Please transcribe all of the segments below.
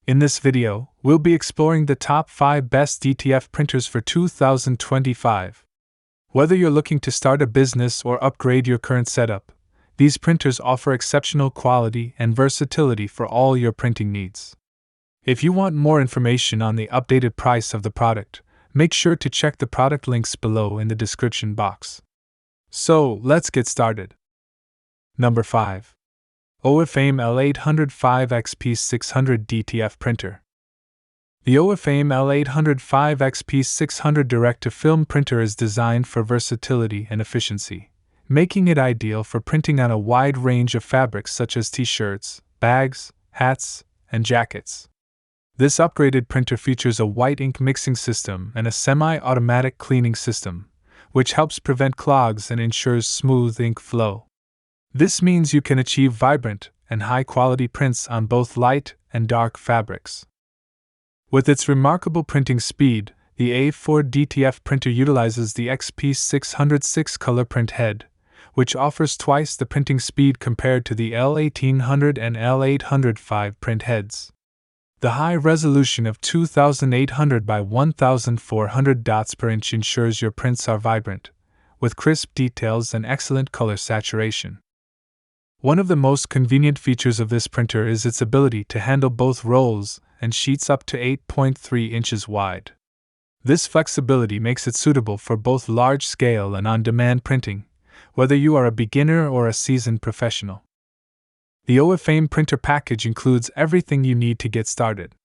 In this video, we'll be exploring the top 5 best DTF printers for 2025. Whether you're looking to start a business or upgrade your current setup, these printers offer exceptional quality and versatility for all your printing needs. If you want more information on the updated price of the product, make sure to check the product links below in the description box. So, let's get started. Number 5. OYfame A390 XP600 DTF Printer. The OYfame A390 XP600 direct-to-film printer is designed for versatility and efficiency, making it ideal for printing on a wide range of fabrics such as t-shirts, bags, hats, and jackets. This upgraded printer features a white ink mixing system and a semi-automatic cleaning system, which helps prevent clogs and ensures smooth ink flow. This means you can achieve vibrant and high-quality prints on both light and dark fabrics. With its remarkable printing speed, the A4 DTF printer utilizes the XP600 6-color print head, which offers twice the printing speed compared to the L1800 and L805 print heads. The high resolution of 2800 by 1400 dots per inch ensures your prints are vibrant, with crisp details and excellent color saturation. One of the most convenient features of this printer is its ability to handle both rolls and sheets up to 8.3 inches wide. This flexibility makes it suitable for both large-scale and on-demand printing, whether you are a beginner or a seasoned professional. The OYfame printer package includes everything you need to get started.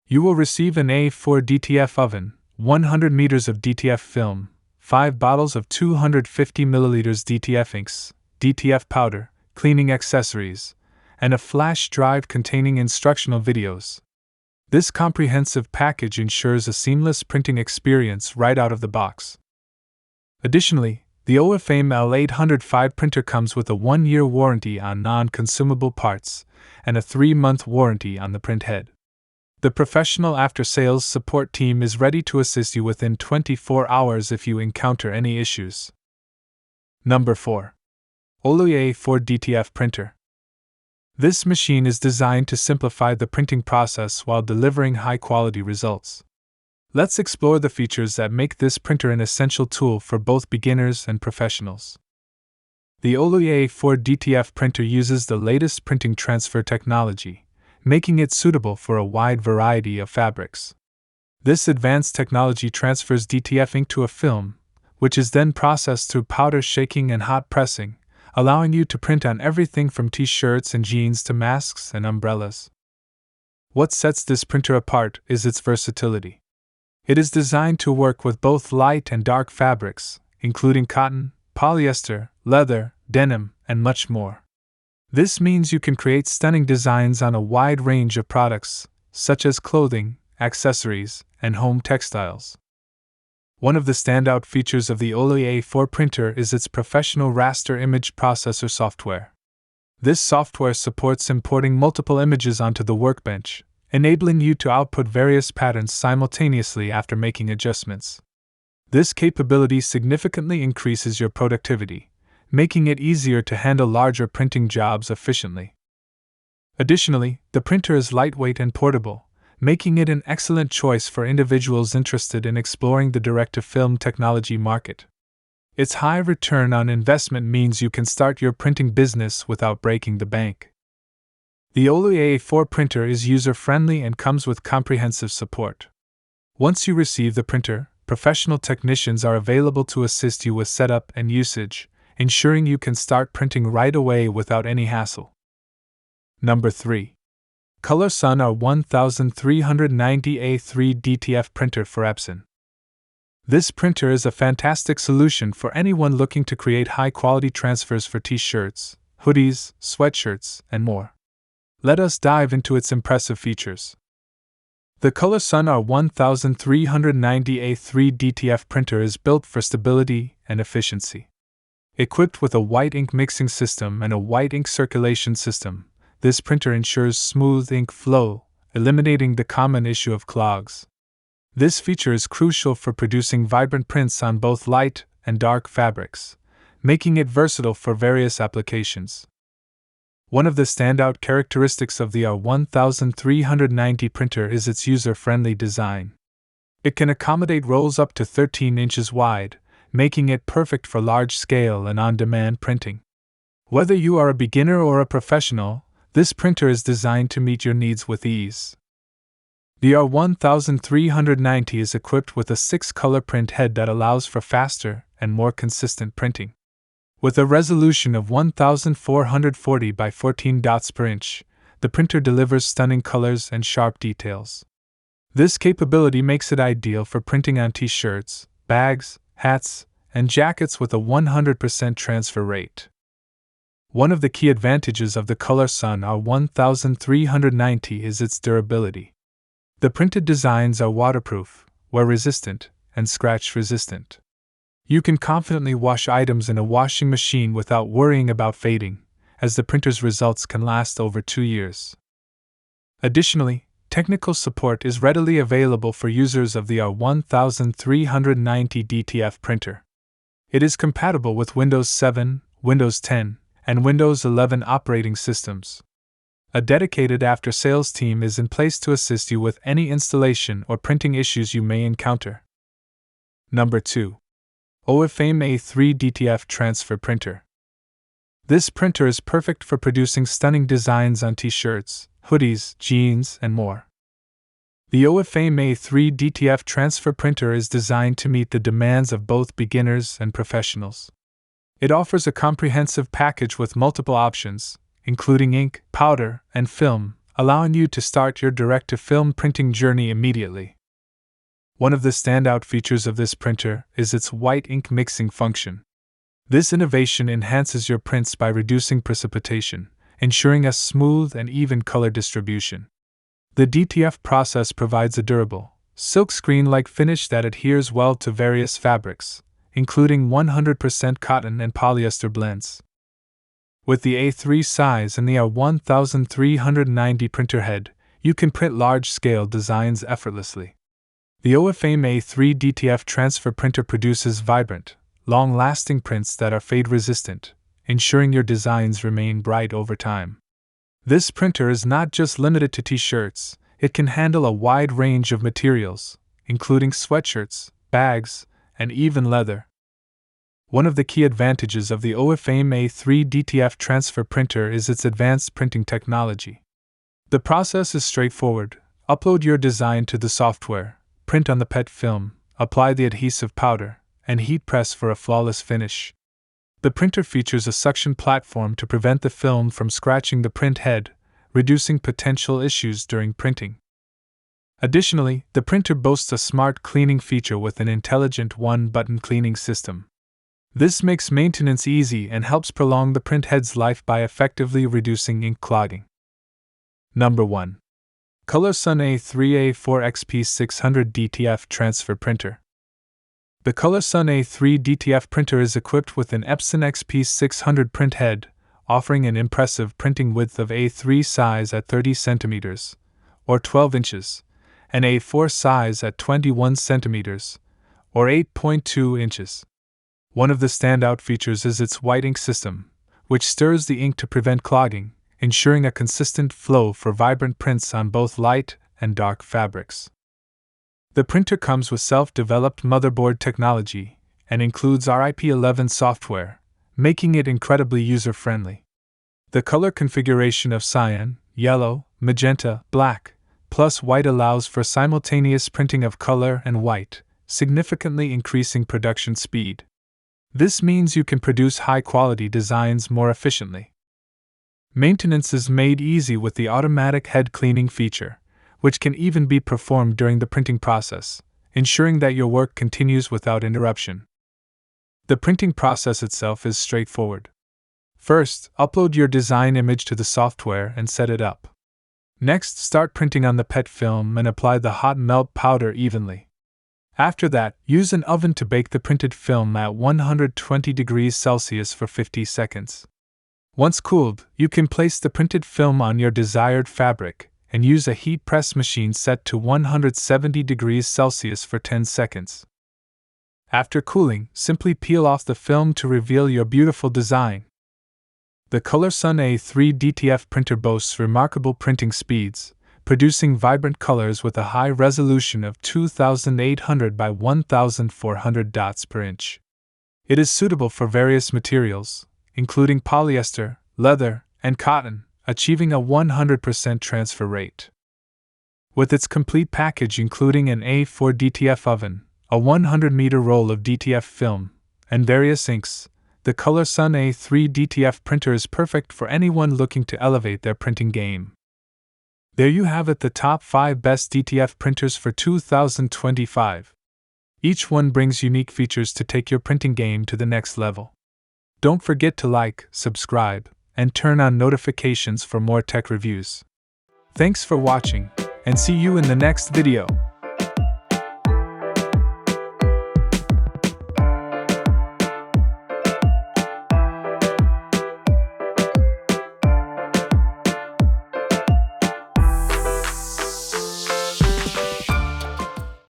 You will receive an A4 DTF oven, 100 meters of DTF film, 5 bottles of 250 milliliters DTF inks, DTF powder, cleaning accessories, and a flash drive containing instructional videos. This comprehensive package ensures a seamless printing experience right out of the box. Additionally, the OYfame A390 printer comes with a 1-year warranty on non-consumable parts and a 3-month warranty on the print head. The professional after-sales support team is ready to assist you within 24 hours if you encounter any issues. Number 4. OLOEY A4 DTF Printer. This machine is designed to simplify the printing process while delivering high-quality results. Let's explore the features that make this printer an essential tool for both beginners and professionals. The OLOEY A4 DTF printer uses the latest printing transfer technology, making it suitable for a wide variety of fabrics. This advanced technology transfers DTF ink to a film, which is then processed through powder shaking and hot pressing, allowing you to print on everything from t-shirts and jeans to masks and umbrellas. What sets this printer apart is its versatility. It is designed to work with both light and dark fabrics, including cotton, polyester, leather, denim, and much more. This means you can create stunning designs on a wide range of products, such as clothing, accessories, and home textiles. One of the standout features of the OLOEY A4 printer is its professional raster image processor software. This software supports importing multiple images onto the workbench, enabling you to output various patterns simultaneously after making adjustments. This capability significantly increases your productivity, making it easier to handle larger printing jobs efficiently. Additionally, the printer is lightweight and portable, making it an excellent choice for individuals interested in exploring the direct-to-film technology market. Its high return on investment means you can start your printing business without breaking the bank. The OLOEY A4 printer is user-friendly and comes with comprehensive support. Once you receive the printer, professional technicians are available to assist you with setup and usage, ensuring you can start printing right away without any hassle. Number 3. Colorsun R1390 A3 DTF Printer for Epson. This printer is a fantastic solution for anyone looking to create high-quality transfers for t-shirts, hoodies, sweatshirts, and more. Let us dive into its impressive features. The Colorsun R1390 A3 DTF printer is built for stability and efficiency. Equipped with a white ink mixing system and a white ink circulation system, this printer ensures smooth ink flow, eliminating the common issue of clogs. This feature is crucial for producing vibrant prints on both light and dark fabrics, making it versatile for various applications. One of the standout characteristics of the R1390 printer is its user-friendly design. It can accommodate rolls up to 13 inches wide, making it perfect for large-scale and on-demand printing. Whether you are a beginner or a professional, this printer is designed to meet your needs with ease. The R1390 is equipped with a 6-color print head that allows for faster and more consistent printing. With a resolution of 1440 by 14 dots per inch, the printer delivers stunning colors and sharp details. This capability makes it ideal for printing on t-shirts, bags, hats, and jackets with a 100% transfer rate. One of the key advantages of the Colorsun R1390 is its durability. The printed designs are waterproof, wear-resistant, and scratch-resistant. You can confidently wash items in a washing machine without worrying about fading, as the printer's results can last over 2 years. Additionally, technical support is readily available for users of the R1390 DTF printer. It is compatible with Windows 7, Windows 10, and Windows 11 operating systems. A dedicated after-sales team is in place to assist you with any installation or printing issues you may encounter. Number 2. OYfame A3 DTF Transfer Printer. This printer is perfect for producing stunning designs on t-shirts, hoodies, jeans, and more. The OYfame A3 DTF Transfer Printer is designed to meet the demands of both beginners and professionals. It offers a comprehensive package with multiple options, including ink, powder, and film, allowing you to start your direct-to-film printing journey immediately. One of the standout features of this printer is its white ink mixing function. This innovation enhances your prints by reducing precipitation, ensuring a smooth and even color distribution. The DTF process provides a durable, silkscreen-like finish that adheres well to various fabrics, including 100% cotton and polyester blends. With the A3 size and the R1390 printer head, you can print large-scale designs effortlessly. The OYfame A3 DTF Transfer Printer produces vibrant, long-lasting prints that are fade-resistant, ensuring your designs remain bright over time. This printer is not just limited to t-shirts, it can handle a wide range of materials, including sweatshirts, bags, and even leather. One of the key advantages of the OYfame A3 DTF Transfer Printer is its advanced printing technology. The process is straightforward. Upload your design to the software, print on the PET film, apply the adhesive powder, and heat press for a flawless finish. The printer features a suction platform to prevent the film from scratching the print head, reducing potential issues during printing. Additionally, the printer boasts a smart cleaning feature with an intelligent one-button cleaning system. This makes maintenance easy and helps prolong the print head's life by effectively reducing ink clogging. Number 1. Colorsun A3 A4 XP600 DTF Transfer Printer. The Colorsun A3 DTF printer is equipped with an Epson XP600 print head, offering an impressive printing width of A3 size at 30 cm, or 12 inches, and A4 size at 21 cm, or 8.2 inches. One of the standout features is its white ink system, which stirs the ink to prevent clogging, ensuring a consistent flow for vibrant prints on both light and dark fabrics. The printer comes with self-developed motherboard technology and includes RIP11 software, making it incredibly user-friendly. The color configuration of cyan, yellow, magenta, black, plus white allows for simultaneous printing of color and white, significantly increasing production speed. This means you can produce high-quality designs more efficiently. Maintenance is made easy with the automatic head cleaning feature, which can even be performed during the printing process, ensuring that your work continues without interruption. The printing process itself is straightforward. First, upload your design image to the software and set it up. Next, start printing on the PET film and apply the hot melt powder evenly. After that, use an oven to bake the printed film at 120 degrees Celsius for 50 seconds. Once cooled, you can place the printed film on your desired fabric and use a heat press machine set to 170 degrees Celsius for 10 seconds. After cooling, simply peel off the film to reveal your beautiful design. The Colorsun A3 DTF printer boasts remarkable printing speeds, producing vibrant colors with a high resolution of 2800 by 1400 dots per inch. It is suitable for various materials, including polyester, leather, and cotton, achieving a 100% transfer rate. With its complete package including an A4 DTF oven, a 100-meter roll of DTF film, and various inks, the Colorsun A3 DTF printer is perfect for anyone looking to elevate their printing game. There you have it, the top 5 best DTF printers for 2025. Each one brings unique features to take your printing game to the next level. Don't forget to like, subscribe, and turn on notifications for more tech reviews. Thanks for watching, and see you in the next video.